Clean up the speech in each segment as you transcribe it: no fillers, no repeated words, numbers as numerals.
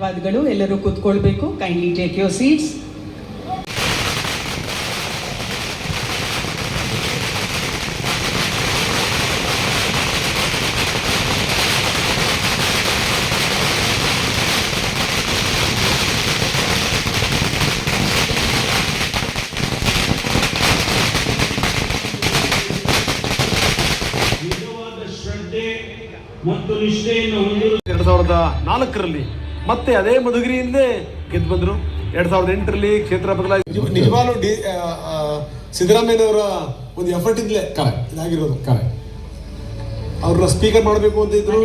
ಧನ್ಯವಾದಗಳು. ಎಲ್ಲರೂ ಕೂತ್ಕೊಳ್ಬೇಕು. Kindly take your seats. ಮತ್ತು ನಿಷ್ಠೆಯನ್ನು ಹೊಂದಿರುವ 2004ರಲ್ಲಿ ಮತ್ತೆ ಅದೇ ಮಧುಗಿರಿಯಿಂದಲೇ ಗೆದ್ದು ಬಂದರು. 2008ರಲ್ಲಿ ಕ್ಷೇತ್ರ ಬದಲಾಗಿ ನಿಜವಾಗ್ಲೂ ಸಿದ್ದರಾಮಯ್ಯನವರ ಒಂದು ಎಫರ್ಟ್ ಇಂದಲೇ ಇದಾಗಿರೋದು. ಅವ್ರನ್ನ ಸ್ಪೀಕರ್ ಮಾಡಬೇಕು ಅಂತ ಇದ್ರು.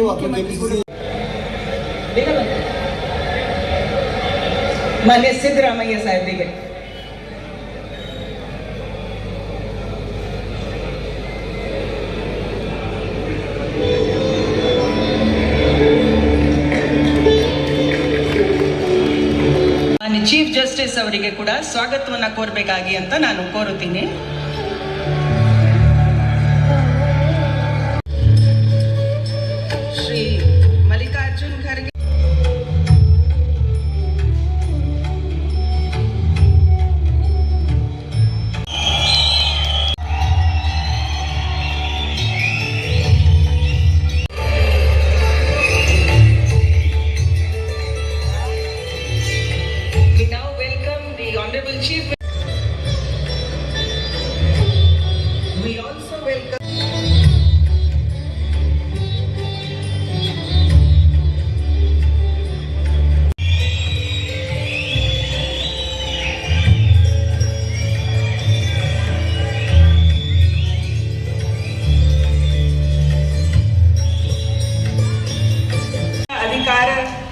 ಮಾನ್ಯ ಸಿದ್ದರಾಮಯ್ಯ ಸಾಹೇಬರಿಗೆ ಚೀಫ್ ಜಸ್ಟಿಸ್ ಅವರಿಗೆ ಕೂಡ ಸ್ವಾಗತವನ್ನ ಕೋರಬೇಕಾಗಿ ಅಂತ ನಾನು ಕೋರುತ್ತೀನಿ. ಶ್ರೀ ಮಲ್ಲಿಕಾರ್ಜುನ್ ಖರ್ಗೆ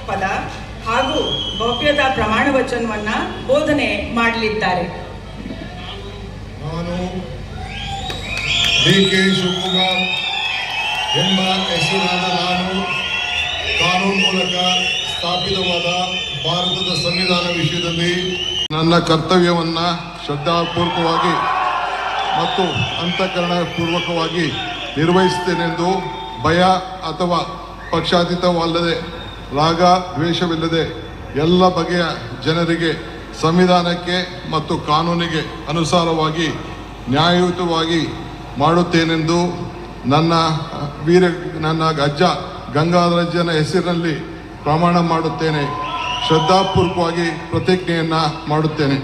ಪದ ಹಾಗೂ ಗೌಪ್ಯತಾ ಪ್ರಮಾಣ ವಚನವನ್ನ ಬೋಧನೆ ಮಾಡಲಿದ್ದಾರೆ. ನಾನು ಡಿ.ಕೆ. ಶಿವಕುಮಾರ್ ಎಂಬ ಹೆಸರಾದ ನಾನು ಕಾನೂನು ಮೂಲಕ ಸ್ಥಾಪಿತವಾದ ಭಾರತದ ಸಂವಿಧಾನ ವಿಷಯದಲ್ಲಿ ನನ್ನ ಕರ್ತವ್ಯವನ್ನು ಶ್ರದ್ಧಾಪೂರ್ವಕವಾಗಿ ಮತ್ತು ಅಂತಃಕರಣಪೂರ್ವಕವಾಗಿ ನಿರ್ವಹಿಸುತ್ತೇನೆಂದು ಭಯ ಅಥವಾ ಪಕ್ಷಾತೀತವಲ್ಲದೆ ರಾಗ ದ್ವೇಷವಿಲ್ಲದೆ ಎಲ್ಲ ಬಗೆಯ ಜನರಿಗೆ ಸಂವಿಧಾನಕ್ಕೆ ಮತ್ತು ಕಾನೂನಿಗೆ ಅನುಸಾರವಾಗಿ ನ್ಯಾಯಯುತವಾಗಿ ಮಾಡುತ್ತೇನೆಂದು ನನ್ನ ಅಜ್ಜ ಗಂಗಾಧರಜ್ಜನ ಹೆಸರಿನಲ್ಲಿ ಪ್ರಮಾಣ ಮಾಡುತ್ತೇನೆ. ಶ್ರದ್ಧಾಪೂರ್ವಕವಾಗಿ ಪ್ರತಿಜ್ಞೆಯನ್ನು ಮಾಡುತ್ತೇನೆ.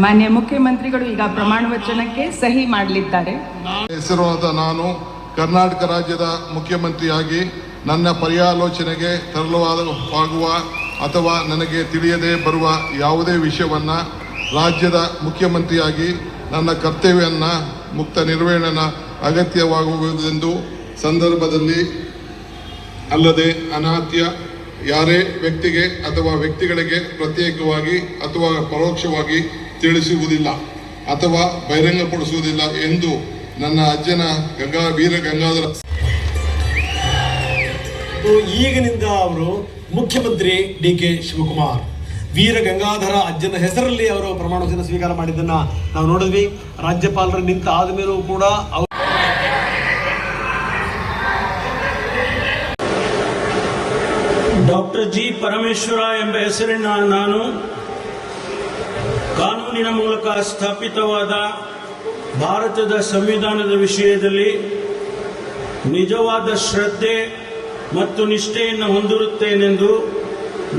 ಮಾನ್ಯ ಮುಖ್ಯಮಂತ್ರಿಗಳು ಈಗ ಪ್ರಮಾಣ ವಚನಕ್ಕೆ ಸಹಿ ಮಾಡಲಿದ್ದಾರೆ. ಹೆಸರಾದ ನಾನು ಕರ್ನಾಟಕ ರಾಜ್ಯದ ಮುಖ್ಯಮಂತ್ರಿಯಾಗಿ ನನ್ನ ಪರ್ಯಾಲೋಚನೆಗೆ ತರಲಾಗುವ ಅಥವಾ ನನಗೆ ತಿಳಿಯದೇ ಬರುವ ಯಾವುದೇ ವಿಷಯವನ್ನು ರಾಜ್ಯದ ಮುಖ್ಯಮಂತ್ರಿಯಾಗಿ ನನ್ನ ಕರ್ತವ್ಯವನ್ನು ಮುಕ್ತ ನಿರ್ವಹಣೆ ಅಗತ್ಯವಾಗುವುದೆಂದು ಸಂದರ್ಭದಲ್ಲಿ ಅಲ್ಲದೆ ಅನಾತ್ಯ ಯಾರೇ ವ್ಯಕ್ತಿಗೆ ಅಥವಾ ವ್ಯಕ್ತಿಗಳಿಗೆ ಪ್ರತ್ಯೇಕವಾಗಿ ಅಥವಾ ಪರೋಕ್ಷವಾಗಿ ತಿಳಿಸುವುದಿಲ್ಲ ಅಥವಾ ಬಹಿರಂಗಪಡಿಸುವುದಿಲ್ಲ ಎಂದು ನನ್ನ ಅಜ್ಜನ ವೀರ ಗಂಗಾಧರ ಈಗಿನಿಂದ ಅವರು ಮುಖ್ಯಮಂತ್ರಿ ಡಿ.ಕೆ. ಶಿವಕುಮಾರ್ ವೀರ ಗಂಗಾಧರ ಅಜ್ಜನ ಹೆಸರಲ್ಲಿ ಅವರು ಪ್ರಮಾಣ ವಚನ ಸ್ವೀಕಾರ ಮಾಡಿದ್ದನ್ನ ನಾವು ನೋಡಿದ್ವಿ. ರಾಜ್ಯಪಾಲರು ನಿಂತ ಆದ್ಮೇಲೂ ಕೂಡ ಡಾಕ್ಟರ್ ಜಿ ಪರಮೇಶ್ವರ ಎಂಬ ಹೆಸರಿನ ನಾನು ಕಾನೂನಿನ ಮೂಲಕ ಸ್ಥಾಪಿತವಾದ ಭಾರತದ ಸಂವಿಧಾನದ ವಿಷಯದಲ್ಲಿ ನಿಜವಾದ ಶ್ರದ್ಧೆ ಮತ್ತು ನಿಷ್ಠೆಯನ್ನು ಹೊಂದಿರುತ್ತೇನೆಂದು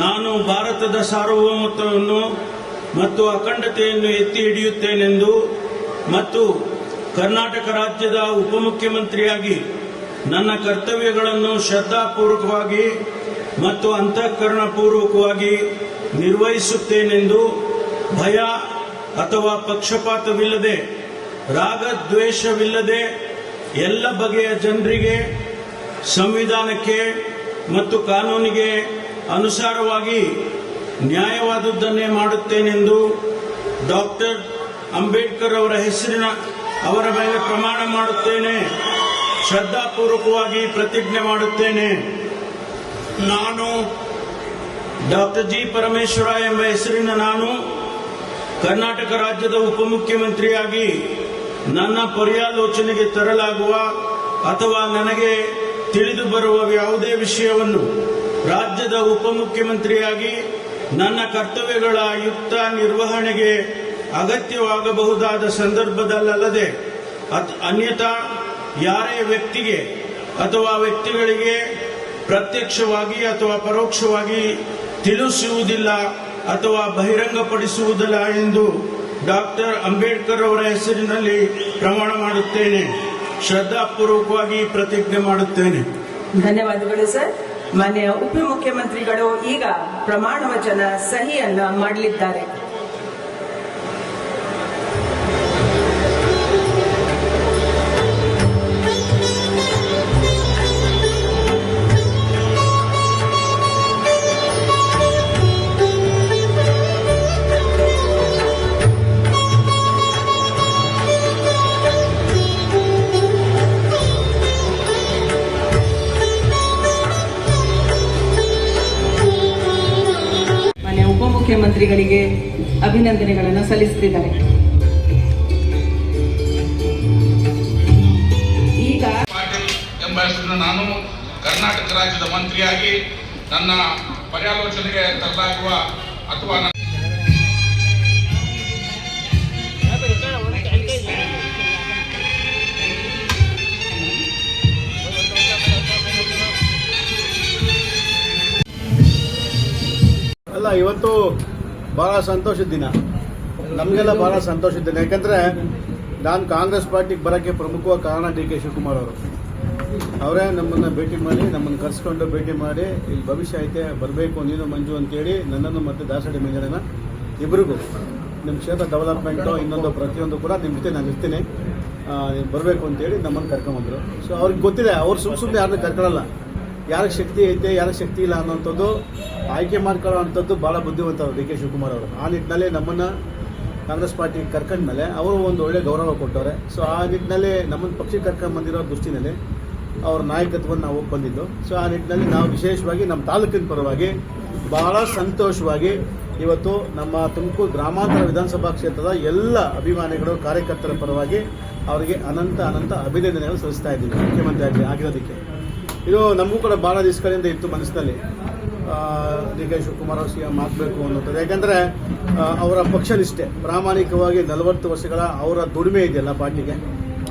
ನಾನು ಭಾರತದ ಸಾರ್ವಭೌಮತ್ವವನ್ನು ಮತ್ತು ಅಖಂಡತೆಯನ್ನು ಎತ್ತಿ ಹಿಡಿಯುತ್ತೇನೆಂದು ಮತ್ತು ಕರ್ನಾಟಕ ರಾಜ್ಯದ ಉಪಮುಖ್ಯಮಂತ್ರಿಯಾಗಿ ನನ್ನ ಕರ್ತವ್ಯಗಳನ್ನು ಶ್ರದ್ಧಾಪೂರ್ವಕವಾಗಿ ಮತ್ತು ಅಂತಃಕರಣಪೂರ್ವಕವಾಗಿ ನಿರ್ವಹಿಸುತ್ತೇನೆಂದು ಭಯ ಅಥವಾ ಪಕ್ಷಪಾತವಿಲ್ಲದೆ ರಾಗದ್ವೇಷವಿಲ್ಲದೆ ಎಲ್ಲ ಬಗೆಯ ಜನರಿಗೆ ಸಂವಿಧಾನಕ್ಕೆ ಮತ್ತು ಕಾನೂನಿಗೆ ಅನುಸಾರವಾಗಿ ನ್ಯಾಯವಾದುದನ್ನೇ ಮಾಡುತ್ತೇನೆಂದು ಡಾಕ್ಟರ್ ಅಂಬೇಡ್ಕರ್ ಅವರ ಅವರ ಮೇಲೆ ಪ್ರಮಾಣ ಮಾಡುತ್ತೇನೆ. ಶ್ರದ್ಧಾಪೂರ್ವಕವಾಗಿ ಪ್ರತಿಜ್ಞೆ ಮಾಡುತ್ತೇನೆ. ನಾನು ಡಾಕ್ಟರ್ ಜಿ ಪರಮೇಶ್ವರ ಎಂಬ ಹೆಸರಿನ ನಾನು ಕರ್ನಾಟಕ ರಾಜ್ಯದ ಉಪಮುಖ್ಯಮಂತ್ರಿಯಾಗಿ ನನ್ನ ಪರ್ಯಾಲೋಚನೆಗೆ ತರಲಾಗುವ ಅಥವಾ ನನಗೆ ತಿಳಿದು ಬರುವ ಯಾವುದೇ ವಿಷಯವನ್ನು ರಾಜ್ಯದ ಉಪಮುಖ್ಯಮಂತ್ರಿಯಾಗಿ ನನ್ನ ಕರ್ತವ್ಯಗಳ ಯುಕ್ತ ನಿರ್ವಹಣೆಗೆ ಅಗತ್ಯವಾಗಬಹುದಾದ ಸಂದರ್ಭದಲ್ಲದೆ ಅನ್ಯಥಾ ಯಾರೇ ವ್ಯಕ್ತಿಗೆ ಅಥವಾ ವ್ಯಕ್ತಿಗಳಿಗೆ ಪ್ರತ್ಯಕ್ಷವಾಗಿ ಅಥವಾ ಪರೋಕ್ಷವಾಗಿ ತಿಳಿಸುವುದಿಲ್ಲ ಅಥವಾ ಬಹಿರಂಗಪಡಿಸುವುದಿಲ್ಲ ಎಂದು ಡಾಕ್ಟರ್ ಅಂಬೇಡ್ಕರ್ ಅವರ ಹೆಸರಿನಲ್ಲಿ ಪ್ರಮಾಣ ಮಾಡುತ್ತೇನೆ. ಶ್ರದ್ಧಾಪೂರ್ವಕವಾಗಿ ಪ್ರತಿಜ್ಞೆ ಮಾಡುತ್ತೇನೆ. ಧನ್ಯವಾದಗಳು ಸರ್. ಮಾನ್ಯ ಉಪಮುಖ್ಯಮಂತ್ರಿಗಳು ಈಗ ಪ್ರಮಾಣ ವಚನ ಸಹಿಯನ್ನ ಮಾಡಲಿದ್ದಾರೆ. ಮುಖ್ಯಮಂತ್ರಿಗಳಿಗೆ ಅಭಿನಂದನೆಗಳನ್ನು ಸಲ್ಲಿಸುತ್ತಿದ್ದಾರೆ. ಈಗ ಪಾಟೀಲ್ ಎಂಬ ಹೆಸರಿನ ನಾನು ಕರ್ನಾಟಕ ರಾಜ್ಯದ ಮಂತ್ರಿಯಾಗಿ ನನ್ನ ಪರ್ಯಾಲೋಚನೆಗೆ ತರಲಾಗುವ ಅಥವಾ ಅಲ್ಲ, ಇವತ್ತು ಭಾಳ ಸಂತೋಷದ ದಿನ, ನಮಗೆಲ್ಲ ಭಾಳ ಸಂತೋಷದ ದಿನ. ಯಾಕಂದರೆ ನಾನು ಕಾಂಗ್ರೆಸ್ ಪಾರ್ಟಿಗೆ ಬರೋಕ್ಕೆ ಪ್ರಮುಖವಾದ ಕಾರಣ ಡಿ ಕೆ ಶಿವಕುಮಾರ್ ಅವರು. ಅವರೇ ನಮ್ಮನ್ನು ಭೇಟಿ ಮಾಡಿ, ನಮ್ಮನ್ನು ಕರೆಸ್ಕೊಂಡು ಭೇಟಿ ಮಾಡಿ, ಇಲ್ಲಿ ಭವಿಷ್ಯ ಐತೆ ಬರಬೇಕು ನೀನು ಮಂಜು ಅಂತೇಳಿ ನನ್ನನ್ನು ಮತ್ತು ದಾಸಡಿ ಮಂಜನನ ಇಬ್ಬರಿಗೂ ನಿಮ್ಮ ಕ್ಷೇತ್ರ ಡೆವಲಪ್ಮೆಂಟು ಇನ್ನೊಂದು ಪ್ರತಿಯೊಂದು ಕೂಡ ನಿಮ್ಮ ಜೊತೆ ನಾನು ಇರ್ತೀನಿ, ಬರಬೇಕು ಅಂತೇಳಿ ನಮ್ಮನ್ನು ಕರ್ಕೊಂಬಂದರು. ಸೊ ಅವ್ರಿಗೆ ಗೊತ್ತಿದೆ, ಅವ್ರು ಸುಮ್ಮನೆ ಯಾರನ್ನ ಕರ್ಕೊಳ್ಳಲ್ಲ. ಯಾರಿಗೆ ಶಕ್ತಿ ಐತೆ ಯಾರಿಗೆ ಶಕ್ತಿ ಇಲ್ಲ ಅನ್ನೋಂಥದ್ದು ಆಯ್ಕೆ ಮಾಡ್ಕೊಳ್ಳೋ ಅಂಥದ್ದು ಭಾಳ ಬುದ್ಧಿವಂತರು ಡಿ ಕೆ ಶಿವಕುಮಾರ್ ಅವರು. ಆ ನಿಟ್ಟಿನಲ್ಲಿ ನಮ್ಮನ್ನು ಕಾಂಗ್ರೆಸ್ ಪಾರ್ಟಿಗೆ ಕರ್ಕೊಂಡ್ಮೇಲೆ ಅವರು ಒಂದು ಒಳ್ಳೆ ಗೌರವ ಕೊಟ್ಟವ್ರೆ. ಸೊ ಆ ನಿಟ್ಟಿನಲ್ಲಿ ನಮ್ಮನ್ನು ಪಕ್ಷಕ್ಕೆ ಕರ್ಕೊಂಡ್ಬಂದಿರೋ ದೃಷ್ಟಿನಲ್ಲಿ ಅವ್ರ ನಾಯಕತ್ವವನ್ನು ನಾವು ಬಂದಿದ್ದು. ಸೊ ಆ ನಿಟ್ಟಿನಲ್ಲಿ ನಾವು ವಿಶೇಷವಾಗಿ ನಮ್ಮ ತಾಲೂಕಿನ ಪರವಾಗಿ ಭಾಳ ಸಂತೋಷವಾಗಿ ಇವತ್ತು ನಮ್ಮ ತುಮಕೂರು ಗ್ರಾಮಾಂತರ ವಿಧಾನಸಭಾ ಕ್ಷೇತ್ರದ ಎಲ್ಲ ಅಭಿಮಾನಿಗಳು ಕಾರ್ಯಕರ್ತರ ಪರವಾಗಿ ಅವರಿಗೆ ಅನಂತ ಅಭಿನಂದನೆಗಳು ಸಲ್ಲಿಸ್ತಾ ಇದ್ದೀವಿ ಮುಖ್ಯಮಂತ್ರಿ ಆಗಿರೋದಕ್ಕೆ. ಇದು ನಮಗೂ ಕೂಡ ಭಾಳ ದಿವಸಗಳಿಂದ ಇತ್ತು ಮನಸ್ಸಿನಲ್ಲಿ, ಡಿ ಕೆ ಶಿವಕುಮಾರ್ ಅವರು CM ಆಗಬೇಕು ಅನ್ನೋದು. ಯಾಕಂದರೆ ಅವರ ಪಕ್ಷನಿಷ್ಠೆ, ಪ್ರಾಮಾಣಿಕವಾಗಿ 40 ವರ್ಷಗಳ ಅವರ ದುಡಿಮೆ ಇದೆಯಲ್ಲ ಪಾರ್ಟಿಗೆ,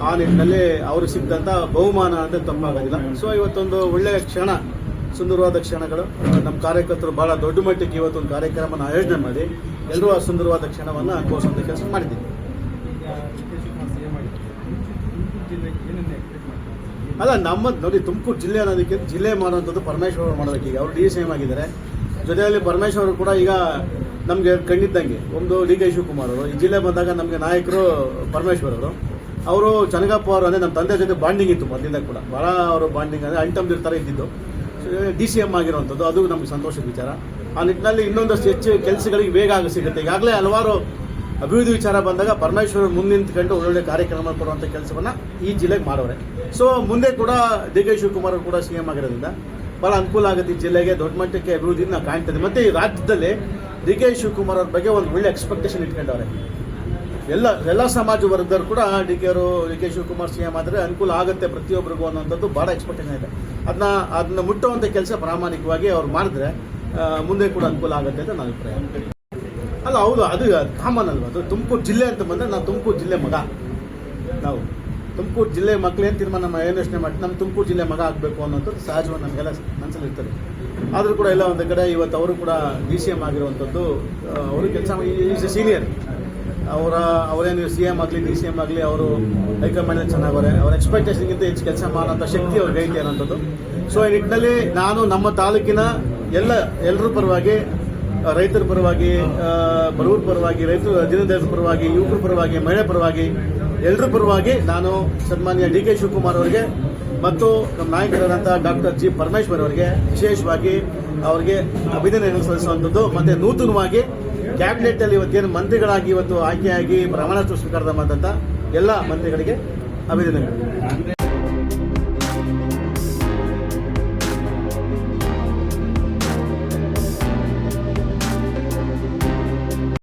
ಆ ನಿಟ್ಟಿನಲ್ಲಿ ಅವರು ಸಿಕ್ಕಿದಂಥ ಬಹುಮಾನ ಅಂದರೆ ತಪ್ಪಾಗೋದಿಲ್ಲ. ಸೊ ಇವತ್ತೊಂದು ಒಳ್ಳೆಯ ಕ್ಷಣ, ಸುಂದರವಾದ ಕ್ಷಣಗಳು. ನಮ್ಮ ಕಾರ್ಯಕರ್ತರು ಭಾಳ ದೊಡ್ಡ ಮಟ್ಟಕ್ಕೆ ಇವತ್ತೊಂದು ಕಾರ್ಯಕ್ರಮನ ಆಯೋಜನೆ ಮಾಡಿ ಎಲ್ಲರೂ ಆ ಸುಂದರವಾದ ಕ್ಷಣವನ್ನು ಅನುಭವಿಸುವಂಥ ಕೆಲಸ ಮಾಡಿದ್ದೀವಿ. ಅಲ್ಲ, ನಮ್ಮ ನೋಡಿ, ತುಮಕೂರು ಜಿಲ್ಲೆ ಅನ್ನೋದಕ್ಕೆ ಜಿಲ್ಲೆ ಮಾಡುವಂಥದ್ದು ಪರಮೇಶ್ವರ್ ಅವರು ಮಾಡೋದಕ್ಕೆ. ಈಗ ಅವರು DCM ಆಗಿದ್ದಾರೆ, ಜೊತೆಯಲ್ಲಿ ಪರಮೇಶ್ವರ್ ಅವರು ಕೂಡ ಈಗ ನಮಗೆ ಕಣ್ಣಿದ್ದಂಗೆ. ಒಂದು ಡಿ ಕೆ ಶಿವಕುಮಾರ್ ಅವರು ಈ ಜಿಲ್ಲೆ ಬಂದಾಗ ನಮಗೆ ನಾಯಕರು ಪರಮೇಶ್ವರ್ ಅವರು ಚನ್ನಗಪ್ಪ ಅವರು ಅಂದರೆ ನಮ್ಮ ತಂದೆ ಜೊತೆ ಬಾಂಡಿಂಗ್ ಇತ್ತು ಮೊದಲಿಂದ ಕೂಡ, ಭಾಳ ಅವರು ಬಾಂಡಿಂಗ್ ಅಂದರೆ ಅಂಟಂದಿರ್ ಥರ ಇದ್ದಿದ್ದು. DCM ಆಗಿರುವಂಥದ್ದು ಅದು ನಮಗೆ ಸಂತೋಷದ ವಿಚಾರ. ಆ ನಿಟ್ಟಿನಲ್ಲಿ ಇನ್ನೊಂದಷ್ಟು ಹೆಚ್ಚು ಕೆಲಸಗಳಿಗೆ ವೇಗ ಸಿಗುತ್ತೆ. ಈಗಾಗಲೇ ಹಲವಾರು ಅಭಿವೃದ್ಧಿ ವಿಚಾರ ಬಂದಾಗ ಪರಮೇಶ್ವರ್ ಮುಂದೆ ನಿಂತ್ಕೊಂಡು ಒಳ್ಳೊಳ್ಳೆ ಕಾರ್ಯಕ್ರಮ ಕೊಡುವಂಥ ಕೆಲಸವನ್ನು ಈ ಜಿಲ್ಲೆಗೆ ಮಾಡೋರೆ. ಸೊ ಮುಂದೆ ಕೂಡ ಡಿ ಕೆ ಶಿವಕುಮಾರ್ ಅವರು ಕೂಡ CM ಆಗಿರೋದ್ರಿಂದ ಭಾಳ ಅನುಕೂಲ ಆಗುತ್ತೆ ಈ ಜಿಲ್ಲೆಗೆ. ದೊಡ್ಡ ಮಟ್ಟಕ್ಕೆ ಅಭಿವೃದ್ಧಿನ ಕಾಣ್ತದೆ. ಮತ್ತು ಈ ರಾಜ್ಯದಲ್ಲಿ ಡಿ ಕೆ ಶಿವಕುಮಾರ್ ಅವ್ರ ಬಗ್ಗೆ ಒಂದು ಒಳ್ಳೆ ಎಕ್ಸ್ಪೆಕ್ಟೇಷನ್ ಇಟ್ಕೊಂಡವ್ರೆ ಎಲ್ಲ ಸಮಾಜ ವರ್ಗದವರು ಕೂಡ. ಡಿ ಕೆ ಶಿವಕುಮಾರ್ CM ಆದರೆ ಅನುಕೂಲ ಆಗುತ್ತೆ ಪ್ರತಿಯೊಬ್ಬರಿಗೂ ಅನ್ನೋಂಥದ್ದು ಭಾಳ ಎಕ್ಸ್ಪೆಕ್ಟೇಷನ್ ಇದೆ. ಅದನ್ನ ಮುಟ್ಟುವಂಥ ಕೆಲಸ ಪ್ರಾಮಾಣಿಕವಾಗಿ ಅವ್ರು ಮಾಡಿದ್ರೆ ಮುಂದೆ ಕೂಡ ಅನುಕೂಲ ಆಗುತ್ತೆ ಅಂತ ನನ್ನ ಅಭಿಪ್ರಾಯ. ಅಲ್ಲ, ಹೌದು, ಅದು ಕಾಮನ್ ಅಲ್ವಾ. ಅದು ತುಮಕೂರು ಜಿಲ್ಲೆ ಅಂತ ಬಂದರೆ ನಾವು ತುಮಕೂರು ಜಿಲ್ಲೆ ಮಗ, ನಾವು ತುಮಕೂರು ಜಿಲ್ಲೆ ಮಕ್ಕಳೇನು ತೀರ್ಮಾನ ನಮ್ಮ ಯೋಚನೆ ಮಾಡಿ ನಮ್ಮ ತುಮಕೂರು ಜಿಲ್ಲೆ ಮಗ ಆಗಬೇಕು ಅನ್ನೋಂಥದ್ದು ಸಹಜವಾಗಿ ನಮಗೆಲ್ಲ ಮನಸ್ಸಲ್ಲಿ ಇರ್ತದೆ. ಆದರೂ ಕೂಡ ಎಲ್ಲ ಒಂದು ಕಡೆ ಇವತ್ತು ಅವರು ಕೂಡ DCM ಆಗಿರುವಂಥದ್ದು, ಅವರು ಕೆಲಸ ಈಸ್ ಎ ಸೀನಿಯರ್. ಅವರೇನು CM ಆಗಲಿ DCM ಆಗಲಿ ಅವರು ಹೈಕಮಾಂಡಲ್ಲಿ ಚೆನ್ನಾಗವ್ರೆ. ಅವ್ರ ಎಕ್ಸ್ಪೆಕ್ಟೇಷನ್ಗಿಂತ ಹೆಚ್ಚು ಕೆಲಸ ಮಾಡೋಂಥ ಶಕ್ತಿ ಅವ್ರಿಗೆ ಐತೆ ಅನ್ನೋಂಥದ್ದು. ಸೊ ಈ ನಿಟ್ಟಿನಲ್ಲಿ ನಾನು ನಮ್ಮ ತಾಲೂಕಿನ ಎಲ್ಲರ ಪರವಾಗಿ, ರೈತರ ಪರವಾಗಿ, ಬಡವರ ಪರವಾಗಿ, ರೈತರ ದಿನದಲಿತರ ಪರವಾಗಿ, ಯುವಕರ ಪರವಾಗಿ, ಮಹಿಳೆ ಪರವಾಗಿ, ಎಲ್ಲರ ಪರವಾಗಿ ನಾನು ಸನ್ಮಾನ್ಯ ಡಿ ಕೆ ಶಿವಕುಮಾರ್ ಅವರಿಗೆ ಮತ್ತು ನಮ್ಮ ನಾಯಕರಾದಂಥ ಡಾಕ್ಟರ್ G. ಪರಮೇಶ್ವರ್ ಅವರಿಗೆ ವಿಶೇಷವಾಗಿ ಅವರಿಗೆ ಅಭಿನಂದನೆ ಸಲ್ಲಿಸುವಂಥದ್ದು. ಮತ್ತು ನೂತನವಾಗಿ ಕ್ಯಾಬಿನೆಟ್ಟಲ್ಲಿ ಇವತ್ತೇನು ಮಂತ್ರಿಗಳಾಗಿ ಇವತ್ತು ಆಯ್ಕೆಯಾಗಿ ಪ್ರಮಾಣ ಸ್ವೀಕಾರದ ಮಾಡಿದಂಥ ಎಲ್ಲ ಮಂತ್ರಿಗಳಿಗೆ ಅಭಿನಂದನೆಗಳು.